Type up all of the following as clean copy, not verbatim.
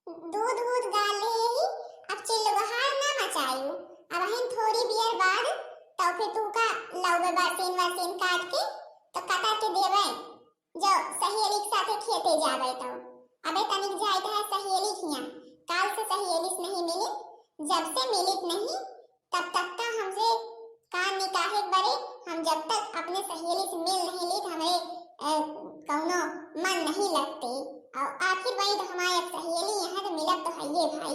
दूध दूध गाले ही अब चिल्लबहार ना मचायू। अब हम थोड़ी बियर बाद तो फिर तू का लौबे बरसीन काट के तो कटा के देवे जो सहेली के साथे खेते जावे तो अबे तनिक जाए है सहेली खिया काल से सहेली से नहीं मिली जब से मिलित नहीं तब तक का हमसे कान निकाहे बड़े हम जब तक अपने सहेली से मिल नहीं ली हमें कौनो मन नहीं लगते और आखिर वही तो हमारे सहेली यहाँ तो मिलत तो है ये भाई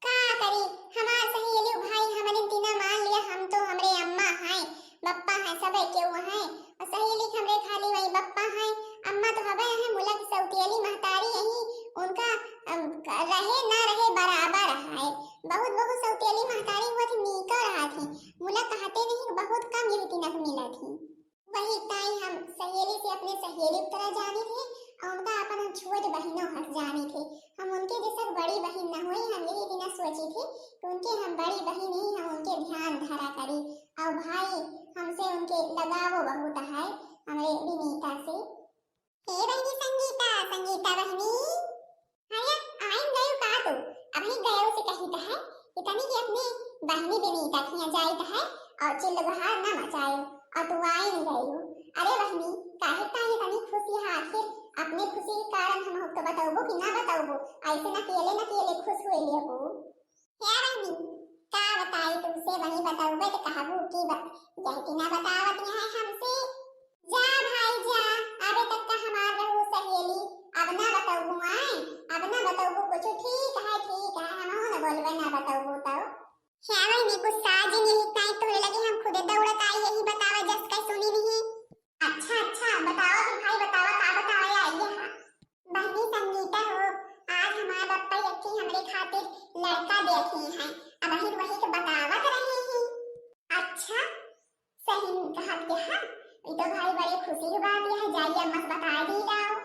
का करी हमार सहेली भाई हमारे तीना मान लिया हम तो हमरे अम्मा हैं बप्पा हैं सब केहू हैं और सहेली हमरे खाली वही बप्पा हैं अम्मा तो हवे हैं मुलक सौतेली महतारी यही उनका रहे ना रहे बराबर है बहुत बहुत सौतेली महतारी हुआ थी नीका रहा थी मुलक कहते नहीं बहुत कम यही तीना मिला थी वही ताई हम सहेली से अपने सहेली की तरह जाने थे और उनका अपन छोट बहनों हंस जाने थे हम उनके जैसा बड़ी बहन न हुई हम यही दिन सोची थी कि उनके हम बड़ी बहन ही हम उनके ध्यान धरा करी और भाई हमसे उनके लगावो बहुत है हमारे विनीता से हे बहनी संगीता संगीता बहनी अरे आइन गयो का तू अभी गयो से कही है इतनी कि अपने बहनी विनीता की जाइत है और चिल्लबहार न मचायो और तू आइन गयो अरे बहनी काहे ताई तनी खुशी है आखिर अपने खुशी के कारण हम तो बताओ कि ना बताओ ऐसे ना केले खुश हुए लिए हो क्या बहनी का बताई तुमसे वही बताओगे तो कहाबू की यही कि ना बतावत है हमसे जा भाई जा अबे तक का हमार रहू सहेली अब ना बताओ आए अब ना बताओ कुछ ठीक है हम हो ना बोलबे ना बताओ तो क्या बहनी कुछ साज नहीं ताई तो लगे हम खुद दौड़त आई यही बतावा जस का सुनी नहीं अच्छा बताओ कि भाई बतावा का बतावा आई है बहनी संगीता हो आज हमारे बप्पा यक्की हमरे खातिर लड़का देखे हैं अब हम वही तो बतावत रहे हैं अच्छा सही कहा क्या ये तो भाई बड़े खुशी की बात है जाइए मत बता दी जाओ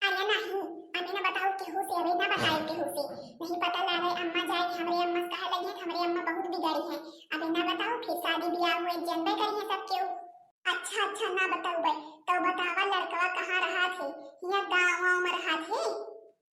अरे नहीं अभी ना बताओ केहू से अभी ना बताओ केहू से नहीं पता लगा अम्मा जाए हमरे अम्मा कहे लगी हमरे अम्मा बहुत बिगड़ी है अभी ना बताओ फिर शादी ब्याह हुए जनबे करिए सब केहू अच्छा ना बताओ भाई तो बतावा लड़का कहाँ रहा थे यहाँ गाँव में रहा थे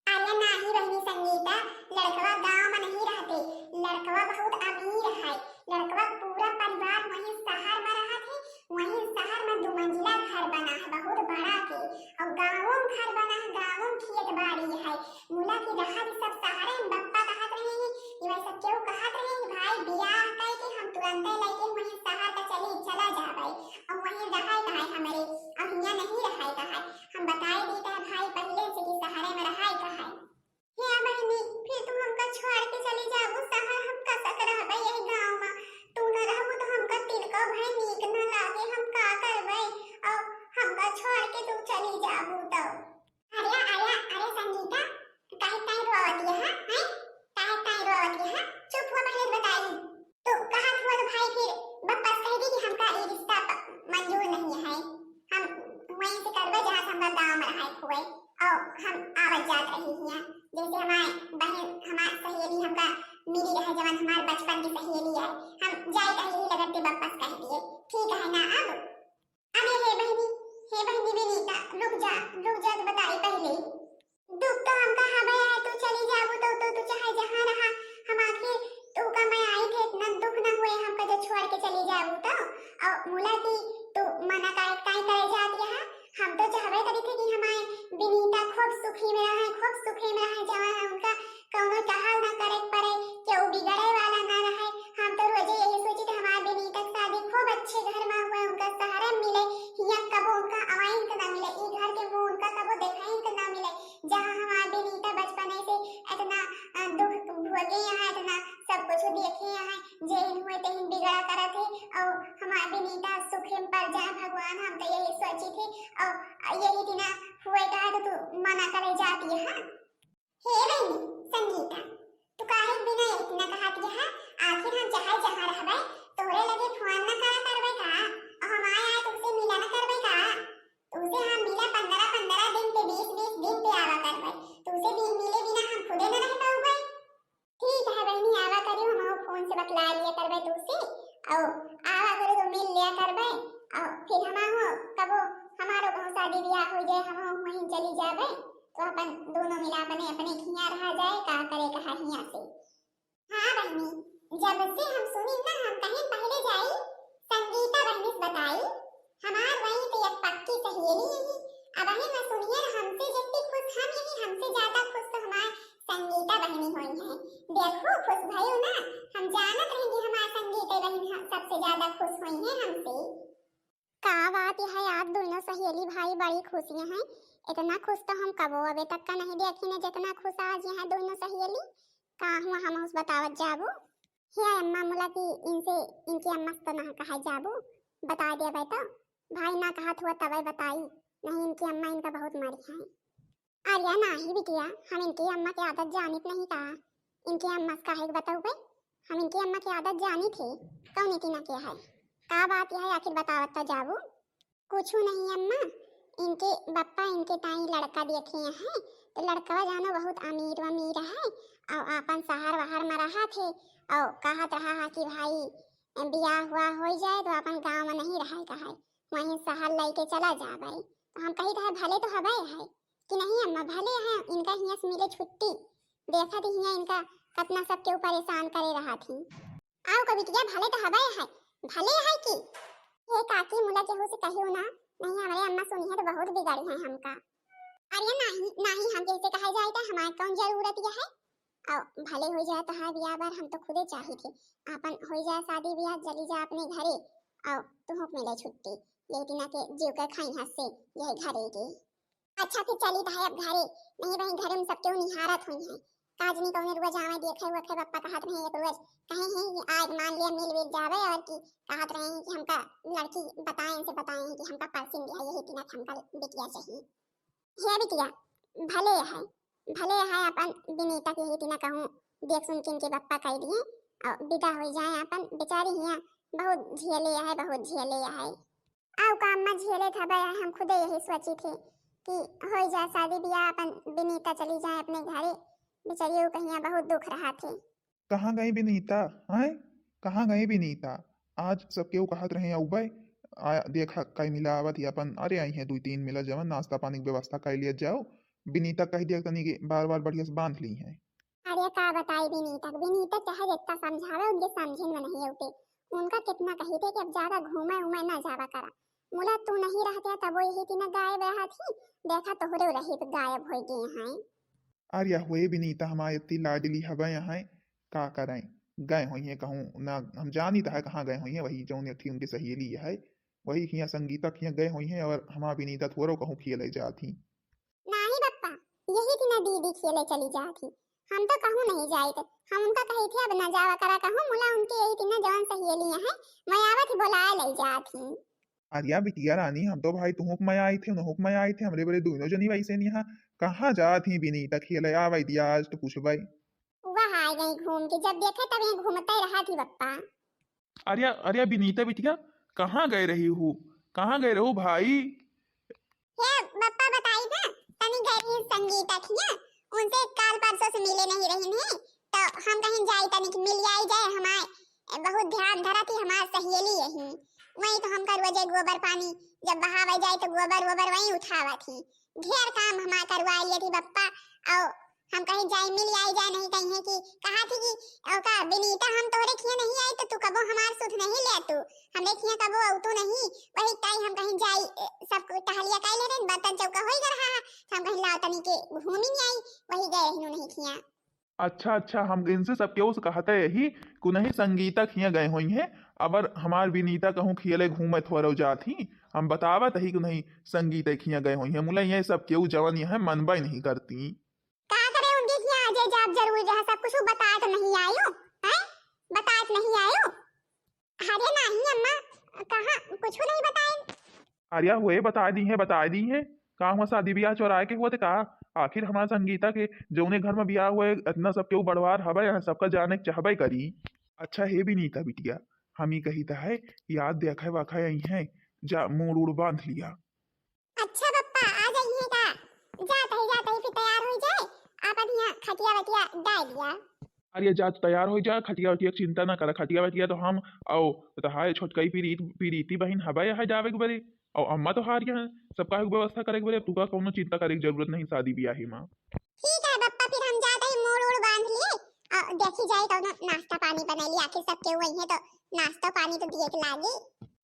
अरे नहीं बहनी संगीता लड़का गाँव में नहीं रहते लड़का बहुत अमीर है लड़का पूरा परिवार वहीं शहर में रहा थे वहीं शहर में 2 मंजिला घर बना है बहुत बड़ा के और गाँव में घर बना है गाँव में खेत बाड़ी है मुला की रहा सब शहर में बप्पा कहत रहे हैं ये वैसा क्यों कहत रहे हैं भाई बियाह करके हम तुरंत लेके वहीं शहर का चला जावे और वहीं रहा है हमारे अब यहाँ नहीं रहा है हम बताए देता है भाई पहले से कि शहर में रहा है हे बहनी फिर तुम हमका छोड़ के चली जाओ शहर हम कैसा रहबे यही गांव में तू न रहबो तो हमका तिलका भाई नीक न लागे हम का करबे और हमका छोड़ के तू चली जाबू तो अरे संगीता काहे ताई रोवती है हैं काहे ताई रोवती है चुप हो पहले बताई तो कहा हुआ तो भाई फिर बप्पा कह दी कि हमका ये रिश्ता मंजूर नहीं है हम वहीं से करबे जहां से हम गांव में रहे हुए और हम आवत जात रही हैं जैसे हमारे बहन हमार सहेली हमका मिली रहे जवन हमार बचपन की सहेली है हम जाए कहीं लगते वापस कह दिए ठीक है ना अब हे बहनी विनीता रुक जा तो बताई पहले दुख तो हमका हवे है तू चली जाबू तो तू चाहे जहां रहा हम आखिर तू का मैं आई थे इतना दुख न हुए हमका जो छोड़ के चली जाबू तो और मुला की तू मना काहे करे जात है हम तो चाहबे करी थे कि हमारे विनीता खूब सुखी में रहे जवान है उनका कौनो चाहल ना करे पड़े केहू बिगड़े वाला ना रहे हम तो रोजे यही सोची थे हमारे विनीता की शादी खूब अच्छे घर में हुए उनका सहारा मिले यहाँ कबो उनका आवाइन का ना मिले ई घर के वो उनका कबो देखाइन का ना मिले जहाँ हमारे विनीता बचपन से इतना दुख भोगे यहाँ इतना सब कुछ देखे यहाँ जेहिन हुए तेहिन बिगड़ा करे थे और हमारे विनीता सुखे पर जाए भगवान हम तो यही सोची थी और यही दिन हुए कहा तो तू मना करे जाती है हे बहनी संगीता तू काहे बिना इतना कहती है आखिर हम चाहे जहां रहबे तोरे लगे फोन न करा करबे का और हम आए तुमसे मिला न करबे का तुमसे हम मिला 15 दिन पे 20 दिन पे आवा करबे तुमसे भी मिले बिना हम खुदे न रह पाऊंगे ठीक है बहनी आवा करियो हम फोन से बतला लिया करबे तुमसे और आवा करे तो मिल लिया करबे और फिर हम हो कबो हमारो बहुत शादी ब्याह हो जाए हम वहीं चली जावे तो अपन दोनों मिला अपने खिया रहा जाए का करे जब से हम सुनी ना हम कहीं पहले जाई संगीता बहनी से बताई हमार वही तो एक पक्की सहेली यही। अब वही मैं सुनिए हमसे जितनी खुश हम यही हमसे ज्यादा खुश तो हमार संगीता बहनी हुई है। देखो खुश भयो ना, हम जानत रहेंगे हमार संगीता बहन सबसे ज्यादा खुश हुई है हमसे। का बात है यार, दोनों सहेली भाई बड़ी खुशियां हैं। इतना खुश तो हम कबो अबे तक का नहीं देखी ने जितना खुश आज यहाँ दोनों सहेली। का हुआ हम उस बतावत जाबू हे अम्मा मुला की इनसे इनकी अम्मा से तो ना कहा जाबू बता दिया बेटा, भाई ना कहा हुआ तब बताई नहीं इनकी अम्मा इनका बहुत मरी है। आर्या ना ही बिटिया हम इनकी अम्मा की आदत जानित नहीं कहा, इनकी अम्मा से काहे बताऊ बे, हम इनकी अम्मा की आदत जानी थी कौन इतनी ना क्या है। का बात यह है आखिर बतावत तो जाबू। कुछ नहीं अम्मा, इनके बप्पा इनके ताई लड़का देखे हैं तो लड़का जानो बहुत अमीर अमीर है और अपन शहर वहर में रहा थे और कहत रहा है कि भाई बियाह हुआ हो जाए तो अपन गांव में नहीं रहे कहे वहीं शहर लेके चला जा भाई। तो हम कही रहे भले तो हवे है कि नहीं अम्मा भले है, इनका हियां से मिले छुट्टी देखा थी हियां इनका कितना सबके ऊपर परेशान करे रहा थी। आओ कभी किया भले तो हवे है, भले है कि ये काकी मुला केहू से कहियो ना, नहीं हमारे अम्मा सुनी है तो बहुत बिगड़ी है हमका। अरे नहीं हम जैसे कहा जाए तो हमारे कौन जरूरत है और भले हो जाए तो हाँ बियाह बार हम तो खुदे चाही थे अपन हो जाए शादी बियाह जली जा अपने घरे और तुम मिले छुट्टी ये दिना के जीव के खाई हंसे यही घरे के। अच्छा फिर चली तो है अब घरे, नहीं वही घरे में सब क्यों निहारत हुई है काजनी कौने रोज आवे देखे हुए खे पप्पा कहत रहे एक रोज कहे हैं कि आज मान लिया मिल विल जावे और कि कहत रहे हैं कि हमका लड़की बताएं से बताएं कि हमका परसिन दिया यही दिना हमका बिटिया चाहिए। हे बिटिया भले है अपन विनीता के हित न कहूँ देख सुन के इनके पप्पा कह दिए और विदा हो जाए अपन बेचारी हिया बहुत झेले है आओ काम में झेले था भाई हम खुदे यही सोची थे कि हो जाए शादी ब्याह अपन विनीता चली जाए अपने घरे बेचारी कहीं बहुत दुख रहा थे। कहाँ गई विनीता हैं, कहाँ गई विनीता? आज सबके वो कहत रहे उबे आया देखा कई मिला आवत ही अपन अरे आई है 2-3 मिला जवन नाश्ता पानी की व्यवस्था कर लिया जाओ। विनीता कह दिया तनी के बार बढ़िया से बांध ली है। अरे का बताई विनीता चाहे जितना समझावे उनके समझे में नहीं होते, उनका कितना कही थे कि अब ज्यादा घूमे उमे ना जावा करा। मुला तू नहीं रहते तब वो यही तीन गायब रहा थी देखा तोहरे रही तो गायब हो गए हैं। अरे हुए विनीता हमारी इतनी लाडली हवा यहाँ का करें गए हुई है कहूँ ना हम जान ही है कहाँ गए हुई है, वही जो थी उनकी सहेली है वही खिया संगीता खिया गए हुई है और हमारा विनीता थोड़ो कहूँ खेले जाती। नहीं बप्पा यही थी ना दीदी खेले चली जाती, हम तो कहूँ नहीं जाए थे हम उनका कही थे अब ना जावा करा कहूँ मुला उनकी यही थी ना जौन सहेलियां हैं मैं आवत ही बुलाए ले जाती। आर्या बिटिया रानी हम तो भाई तुहुक में आए थे उन्हुक में आए थे हमरे बड़े दोनों जनी वैसे नहीं यहाँ कहाँ जा थी विनीता खेले आ वही दिया आज तो पूछ भाई वह आ गई घूम के जब देखे तब यहाँ घूमता ही रहा थी बप्पा। आर्या आर्या विनीता बिटिया कहाँ गए रही हूँ, कहाँ गए रहो भाई? हे बप्पा बताई ना तनी गई संगीता खिया उनसे काल परसों से मिले नहीं रही हैं तो हम कहीं जाई तनी मिल आई जाए हमारे बहुत ध्यान धरा थी हमार सहेली यही वही तो हम करवा जाए गोबर पानी जब बहावा जाए तो गोबर वोबर वही उठावा थी ढेर काम हमार करवा लिए थी बप्पा और हम कहीं जाए मिल आई जाए नहीं कहीं है कि कहा थी कि का विनीता हम तोरे खिया नहीं आई तो तू कबो हमार सुध नहीं ले तू हमरे खिया कबो औ तू नहीं वही टाइम हम कहीं जाई सब टहलिया काई ले रहे बर्तन चौका होई रहा हम कहीं लाओ तनी के घूमी नहीं आई वही गए रहनु नहीं खिया। अच्छा हम इनसे सब क्यों कहते यही को नहीं संगीता खिया गए हुई हैं अबर हमार विनीता कहूँ खियले घूमे थोड़ो जाती हम बतावत ही को नहीं संगीता खिया गए हुई हैं मुला ये सब क्यों जवन यह मनबा नहीं करती जब जरूर रहा सब कुछ बता तो नहीं आयो हैं बता तो नहीं आयो। अरे नहीं अम्मा कहां कुछ नहीं बताए। आर्या हुए बता दी है कहाँ हुआ शादी ब्याह चौराहे के हुआ थे कहा आखिर हमारा संगीता के जौने घर में ब्याह हुए इतना सब क्यों बड़वार हवा यहाँ सबका जाने चाहबे करी। अच्छा हे भी नीता बिटिया हम ही कही है याद देखे वाखा यही है जा मुड़ उड़ बांध लिया। अच्छा पप्पा आ जाइए का जाते ही फिर तैयार हो जाए आप यहाँ खटिया वटिया डाल दिया। अरे जा तैयार हो जा खटिया वटिया चिंता ना कर खटिया वटिया तो हम आओ तो हाय छोटकई पीरीती बहन हवा यहाँ जावे के बरे और अम्मा तो हार यहाँ सबका व्यवस्था करे के बरे तू का कोनो चिंता करे की जरूरत नहीं शादी ब्याह में। ठीक है पप्पा फिर हम जाते ही मोड़ उड़ बांध लिए देखी जाए जाए कौनो नाश्ता पानी बनैली, आखिर सब केहू आई है तो नाश्ता पानी तो दिए के लागी।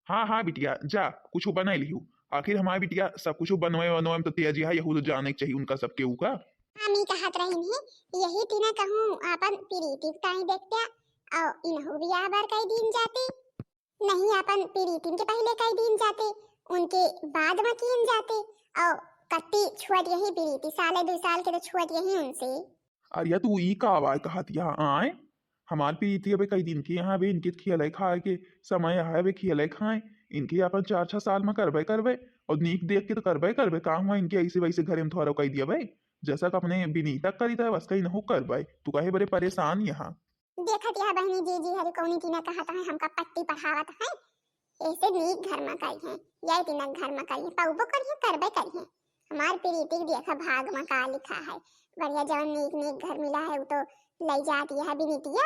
हाँ हाँ बिटिया जा कुछ बनाई लिहू। आखिर हमारी बिटिया सब कुछ बनवे बनवे में तो तेजी है, यहू तो जाने के चाहिए उनका सबके ऊका। हम ही कहत रही है यही तीना कहूँ अपन प्रीति ताई देखते और इनहु बियाह बार कई दिन जाते, नहीं अपन प्रीति के पहले कई दिन जाते, उनके बाद में किन जाते और कत्ती छुअट यही प्रीति साले 2 साल के तो छुअट यही उनसे। अरे तू ई का आवाज कहत यहाँ आए हमार प्रीति अबे कई दिन के यहाँ बे इनके खियले खाए के समय है बे खियले खाए इनके अपन 4-6 साल में करबे करबे और नीक देख के तो करबे करबे काम हुआ इनके ऐसे वैसे घरे में थोड़ा कह दिया भाई जैसा कि अपने विनीता करी था बस कहीं न करबे तू कहे बड़े परेशान यहाँ। देखत यह बहनी जी जी हरी कौनी तीना कहत है हमका पट्टी पढ़ावत है ऐसे नीक घर में कई है यही तीना घर में कई है पौबो करिए करबे करिए। हमार प्रीति देखा भाग में का लिखा है बढ़िया जवन नीक नीक घर मिला है वो तो लई जाती है बिनीतिया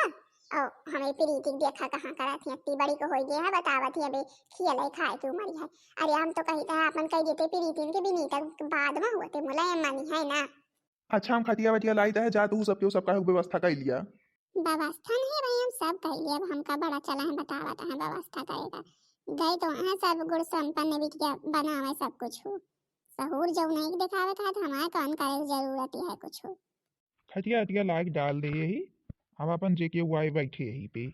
और हमें प्रीति देखा कहाँ करत है इतनी बड़ी को हो गया है बतावत है अबे खियले खाए की उम्र है। अरे हम तो कहता है अपन कह देते प्रीति के बिनीता के बाद में होते मुलायम मानी है ना। अच्छा हम खटिया वटिया लाई है जा तू सबके सबका व्यवस्था कर लिया। व्यवस्था नहीं भाई हम सब कर लिया, अब हमका बड़ा चला है बतावत है व्यवस्था करेगा गए तो वहाँ सब गुड़ संपन्न बिटिया बनावे सब कुछ हो सहूर जो नहीं दिखावे था तो हमारे कौन करे जरूरत है कुछ हो। खटिया हटिया लाइक डाल दे यही हम अपन जे के वाई बैठे यही पे।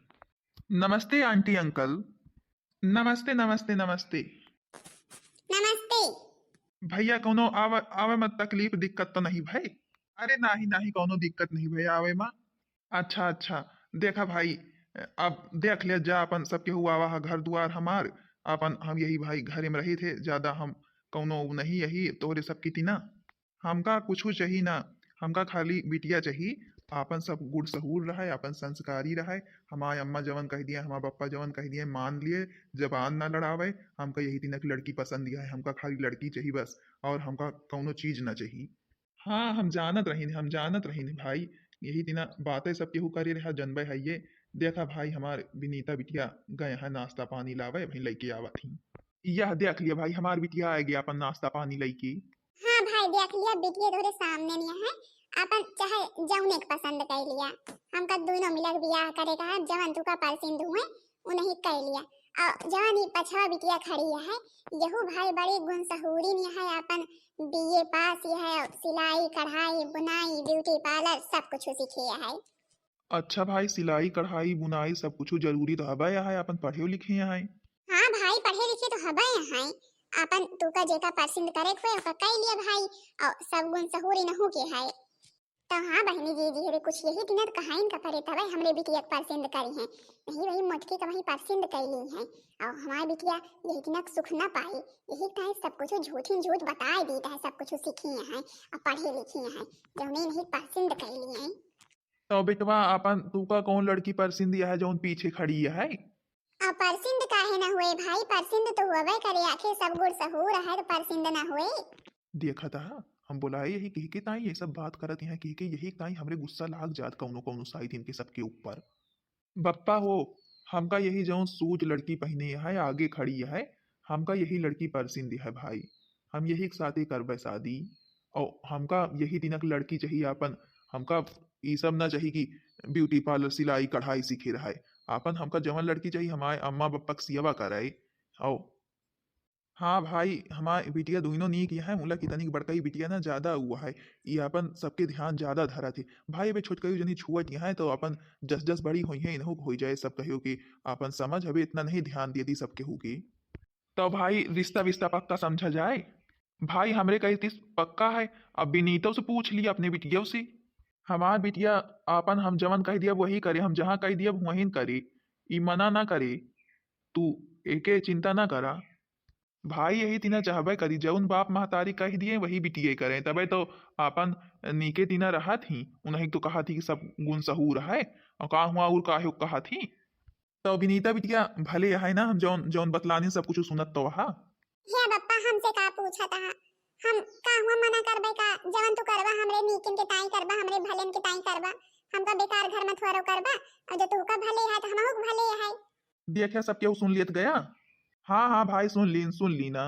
नमस्ते आंटी अंकल। नमस्ते नमस्ते नमस्ते। नमस्ते। भैया कोनो आवे आवे मत तकलीफ दिक्कत तो नहीं भाई। अरे नहीं नहीं कोनो दिक्कत नहीं भैया आवे माँ। अच्छा अच्छा देखा भाई अब देख लिया जा अपन सबके हुआ वहा घर द्वार हमार अपन हम यही भाई घरे में रही थे ज्यादा हम कौनो नहीं यही तोरे सब की तीना हमका कुछ चाहिए ना हमका खाली बिटिया चाहिए अपन सब गुड़ सहूर रहा है अपन संस्कारी रहा है हमारे अम्मा जवन कह दिया हमारे पप्पा जवन कह दिए मान लिए जबान ना लड़ावे हमका यही तीना की लड़की पसंद दिया है हमका खाली लड़की चाहिए बस और हमका कौनो चीज ना चाहिए। हाँ हम जानत रही भाई यही तीना बातें सब केहू करे रहा जनबे है ये देखा भाई हमार विनीता बिटिया गए हैं नाश्ता पानी लावे भाई लेके आवा थी यह देख लिया भाई हमार बिटिया आ गया अपन नाश्ता पानी लेके। हाँ भाई देख लिया बिटिया तोरे सामने नहीं है अपन चाहे जौने के पसंद कर लिया हमका दोनों मिलक बियाह करे का है जवन तू का पसंद हुए उन्हीं कर लिया और जवन ही पछवा बिटिया खड़ी है यहू भाई बड़ी गुण सहूरी नहीं है अपन बीए पास ही है सिलाई कढ़ाई बुनाई ब्यूटी पार्लर सब कुछ सीखी है। अच्छा भाई सिलाई कढ़ाई बुनाई सब कुछ जरूरी तो हबे है अपन पढ़े लिखे हैं। हाँ भाई पढ़े लिखे तो हबे हैं अपन तू का जेका पसंद करे खोए ओका कह लिया भाई और सब गुण सहूरी न हो के है तो हाँ बहनी जी जी रे कुछ यही दिन कहां का करे तब हमरे बिटिया पसंद करी है नहीं वही मोटकी का वही पसंद कैली है और हमारी बिटिया यही दिन सुख ना पाए यही का सब कुछ झूठी झूठ बताए देता है सब कुछ सीखी है और पढ़े लिखी है जो नहीं पसंद कैली है। तो बेटवा अपन तू का कौन लड़की पसंद है जो पीछे खड़ी है और परसिंद काहे ना हुए भाई परसिंद तो हुए करे आखिर सब गुड़ सहूर है तो परसिंद ना हुए। देखा था हम बोलाए यही कही के ताई ये सब बात करत हैं कही के यही ताई हमरे गुस्सा लाग जात कौनो कौनो साइड इनके सबके ऊपर बप्पा हो हमका यही जो सूज लड़की पहने है आगे खड़ी है हमका यही लड़की पसंद है भाई हम यही के साथ ही करबे शादी और हमका यही दिनक लड़की चाहिए अपन हमका ये सब ना चाहिए कि ब्यूटी पार्लर सिलाई कढ़ाई सीखे रहा है अपन हमका जवन लड़की चाहिए हमारे अम्मा बप्पा की सेवा कराए और हाँ भाई हमारे बिटिया दोनों नी किया है मुला कितनी बड़का ही बिटिया ना ज्यादा हुआ है ये अपन सबके ध्यान ज्यादा धरा थे भाई अबे छोट कहियो जनी छुअट यहाँ है तो अपन जस जस बड़ी हुई है इन्हों हो जाए सब कहियो कि अपन समझ अबे इतना नहीं ध्यान दिए थी सबके होगी तो भाई रिश्ता विश्ता पक्का समझा जाए भाई हमरे कही तीस पक्का है अब विनीतों से पूछ लिया अपने बिटिया से हमार बिटिया अपन हम जवन कह दिया वही करे हम जहाँ कह दिया वहीं करे ई मना ना करे तू एके चिंता ना करा भाई यही तीना चाहबे करी जौन बाप महतारी कह दिए वही बिटिया करें तबे तो अपन नीके तीना रहा थी उन्हें तो कहा थी कि सब गुण सहूर है और का हुआ और काहे कहा थी तो विनीता बिटिया भले है ना हम जौन जौन बतलानी सब कुछ सुनत तो वहा हे बप्पा हमसे का पूछा था हम का हुआ मना करबे का जवन तू करबा हमरे नीकिन के ताई करबा हमरे भलेन के ताई करबा हमका बेकार घर में थोरो करबा और जो तू का भले है तो हमहु भले है। देखा सब केहू सुन लियत गया। हाँ हाँ भाई सुन ली ना।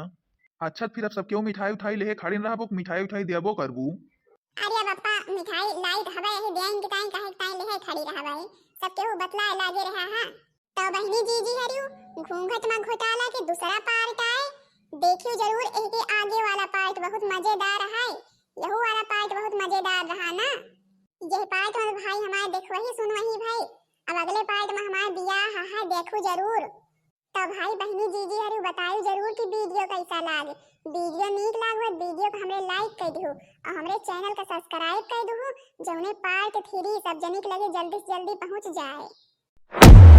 अच्छा फिर अब सब केहू मिठाई उठाई ले खड़ी रहबो मिठाई उठाई देबो करबू। अरे बप्पा मिठाई लाई हवे हे देन के ताई काहे ताई ले खड़ी रहबे सब केहू बतलाए लागे रहा हा। तो बहनी जीजी हरियो घूंघट में घोटाला के दूसरा पार्ट आए, देखियो जरूर। एके आगे वाला पार्ट बहुत मजेदार है, यहू वाला पार्ट बहुत मजेदार रहा ना। यह पार्ट में भाई हमारे देखवही सुनवही भाई। अब अगले पार्ट में हमारे बियाह है, देखो जरूर। तो भाई बहनी जीजी हरियो बताइयो जरूर कि वीडियो कैसा लागे। वीडियो नीक लागो वीडियो को हमरे लाइक कर दिहो और हमरे चैनल का सब्सक्राइब कर दिहो, जौने पार्ट 3 सब जनिक लगे जल्दी से जल्दी पहुंच जाए।